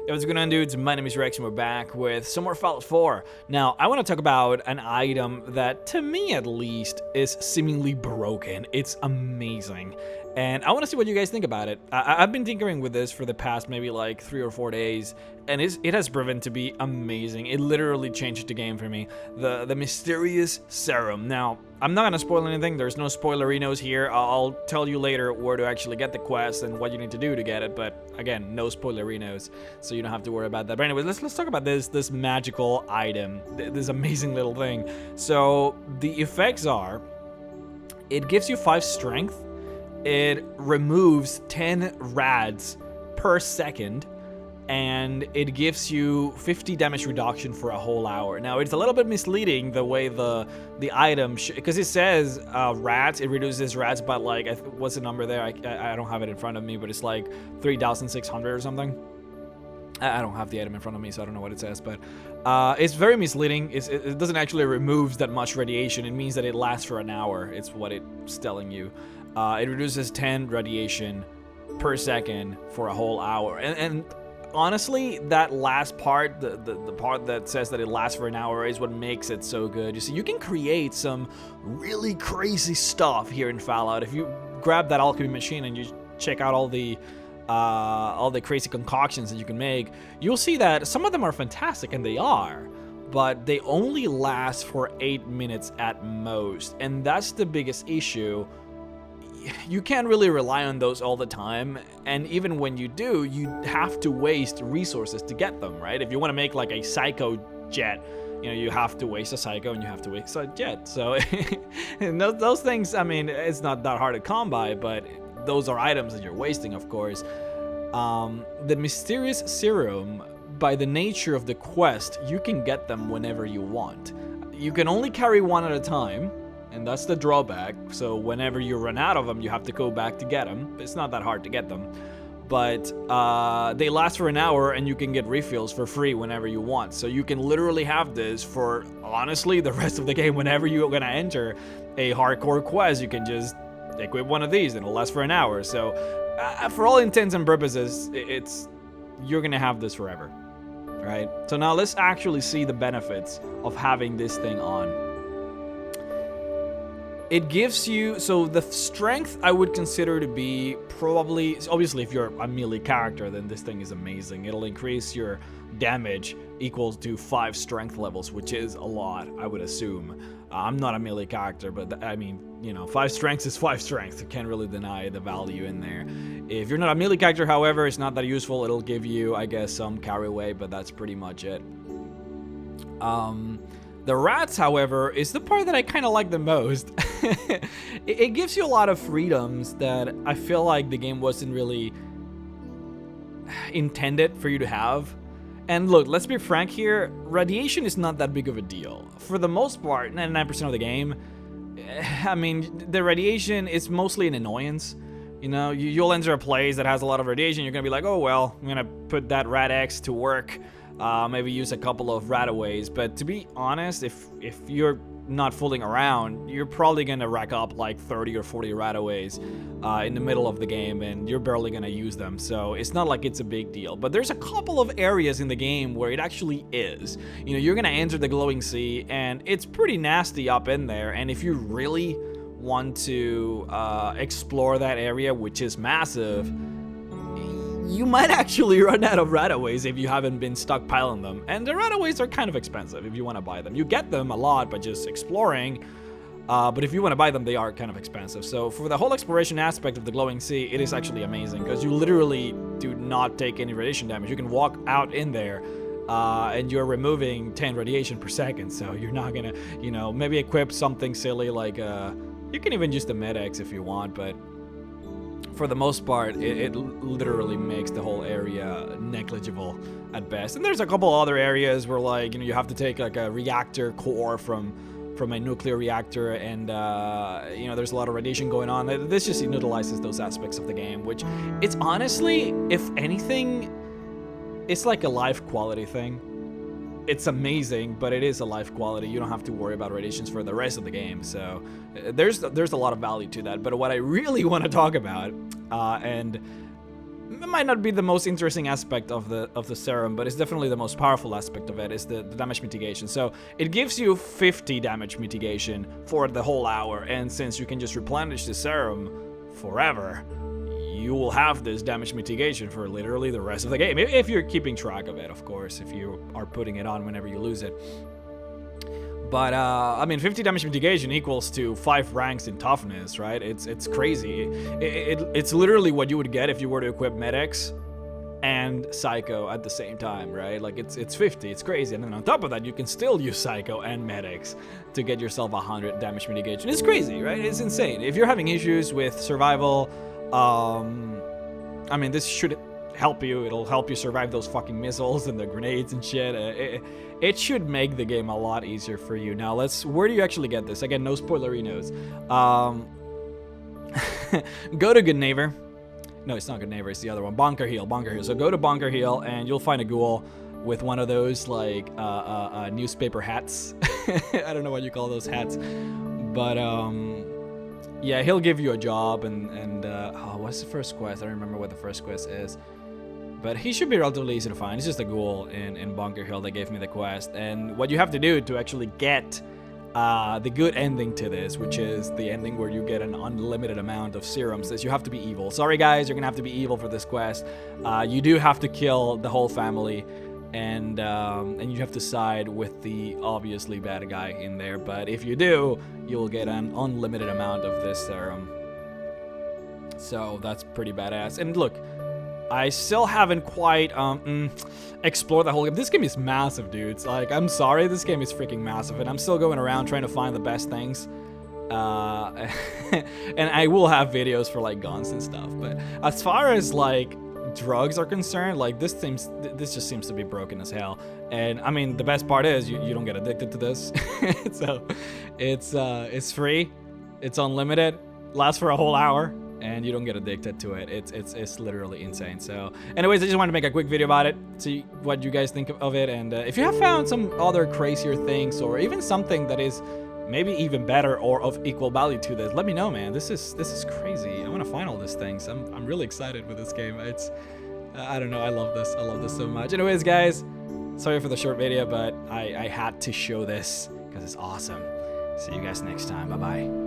Hey, what's going on, dudes? My name is Rex and we're back with some more Fallout 4. Now, I want to talk about an item that, to me at least, is seemingly broken. It's amazing. And I want to see what you guys think about it. I've been tinkering with this for the past maybe like 3 or 4 days, and it has proven to be amazing. It literally changed the game for me. The mysterious serum. Now, I'm not going to spoil anything. There's no spoilerinos here. I'll tell you later where to actually get the quest and what you need to do to get it, but again, no spoilerinos, so you don't have to worry about that. But anyway, let's talk about this magical item, this amazing little thing. So the effects are, it gives you 5 strength. It removes 10 rads per second, and it gives you 50 damage reduction for a whole hour. Now, it's a little bit misleading the way the item, because it says rads, it reduces rads by like, what's the number there? I don't have it in front of me, but it's like 3,600 or something. I don't have the item in front of me, so I don't know what it says, but it's very misleading. It doesn't actually remove that much radiation. It means that it lasts for an hour. It's what it's telling you. It reduces 10 radiation per second for a whole hour. And honestly, that last part, the part that says that it lasts for an hour, is what makes it so good. You see, you can create some really crazy stuff here in Fallout. If you grab that alchemy machine and you check out all the crazy concoctions that you can make, you'll see that some of them are fantastic, and they are, but they only last for 8 minutes at most, and that's the biggest issue. You can't really rely on those all the time, and even when you do, you have to waste resources to get them, right? If you want to make like a psycho jet, you know, you have to waste a psycho and you have to waste a jet. So and those things, I mean, it's not that hard to come by, but those are items that you're wasting, of course. The mysterious serum, by the nature of the quest, you can get them whenever you want. You can only carry one at a time, and that's the drawback. So whenever you run out of them, you have to go back to get them. It's not that hard to get them, but they last for an hour, and you can get refills for free whenever you want. So you can literally have this for, honestly, the rest of the game. Whenever you're gonna enter a hardcore quest, you can just equip one of these and it'll last for an hour. So for all intents and purposes, you're gonna have this forever, right? So now let's actually see the benefits of having this thing on. It gives you, so the strength I would consider to be probably, obviously if you're a melee character, then this thing is amazing. It'll increase your damage equals to 5 strength levels, which is a lot, I would assume. I'm not a melee character, but I mean, you know, 5 strengths is 5 strength. You can't really deny the value in there. If you're not a melee character, however, it's not that useful. It'll give you, I guess, some carry weight, but that's pretty much it. The rats, however, is the part that I kind of like the most. It gives you a lot of freedoms that I feel like the game wasn't really intended for you to have. And look, let's be frank here, radiation is not that big of a deal. For the most part, 99% of the game, I mean, the radiation is mostly an annoyance. You know, you'll enter a place that has a lot of radiation, you're gonna be like, oh well, I'm gonna put that radaways to work. Maybe use a couple of radaways, but to be honest, if you're not fooling around, you're probably gonna rack up like 30 or 40 radaways in the middle of the game, and you're barely gonna use them, so it's not like it's a big deal. But there's a couple of areas in the game where it actually is. You know, you're gonna enter the glowing sea, and it's pretty nasty up in there, and if you really want to explore that area, which is massive, you might actually run out of radaways if you haven't been stockpiling them. And the radaways are kind of expensive if you want to buy them. You get them a lot by just exploring, but if you want to buy them, they are kind of expensive. So for the whole exploration aspect of the glowing sea, it is actually amazing, because you literally do not take any radiation damage. You can walk out in there, and you're removing 10 radiation per second, so you're not gonna, you know, maybe equip something silly like, you can even use the med-X if you want, but for the most part, it literally makes the whole area negligible at best. And there's a couple other areas where, like, you know, you have to take like a reactor core from a nuclear reactor, and you know, there's a lot of radiation going on. This just utilizes those aspects of the game, which it's honestly, if anything, it's like a life quality thing. It's amazing, but it is a life quality. You don't have to worry about radiations for the rest of the game, so there's a lot of value to that. But what I really want to talk about, and it might not be the most interesting aspect of the serum, but it's definitely the most powerful aspect of it, is the damage mitigation. So it gives you 50 damage mitigation for the whole hour, and since you can just replenish the serum forever, you will have this damage mitigation for literally the rest of the game, if you're keeping track of it, of course, if you are putting it on whenever you lose it. But, I mean, 50 damage mitigation equals to 5 ranks in toughness, right? It's crazy. It's literally what you would get if you were to equip MrRhexx and Psycho at the same time, right? Like, it's 50, it's crazy. And then on top of that, you can still use Psycho and MrRhexx to get yourself 100 damage mitigation. It's crazy, right? It's insane. If you're having issues with survival, I mean, this should help you. It'll help you survive those fucking missiles and the grenades and shit. It should make the game a lot easier for you. Now, where do you actually get this? Again, no spoilery notes. Go to Good Neighbor. No, it's not Good Neighbor, it's the other one. Bunker Hill. So go to Bunker Hill and you'll find a ghoul with one of those, like, newspaper hats. I don't know what you call those hats. But, yeah, he'll give you a job and oh, what's the first quest? I don't remember what the first quest is. But he should be relatively easy to find. It's just a ghoul in Bunker Hill that gave me the quest. And what you have to do to actually get the good ending to this, which is the ending where you get an unlimited amount of serums, is you have to be evil. Sorry guys, you're gonna have to be evil for this quest. You do have to kill the whole family, and you have to side with the obviously bad guy in there. But if you do, you'll get an unlimited amount of this serum. So that's pretty badass. And look, I still haven't quite explored the whole game. This game is massive, dudes. Like, I'm sorry, this game is freaking massive, and I'm still going around trying to find the best things. And I will have videos for, like, guns and stuff. But as far as, like, drugs are concerned, like, this just seems to be broken as hell. And I mean, the best part is you don't get addicted to this. So it's free, it's unlimited, lasts for a whole hour, and you don't get addicted to it. It's literally insane. So anyways, I just wanted to make a quick video about it, see what you guys think of it. And if you have found some other crazier things, or even something that is maybe even better or of equal value to this, let me know, man. This is crazy. I want to find all these things. I'm really excited with this game. It's I don't know, I love this so much. Anyways, guys, sorry for the short video, but I had to show this because it's awesome. See you guys next time. Bye bye.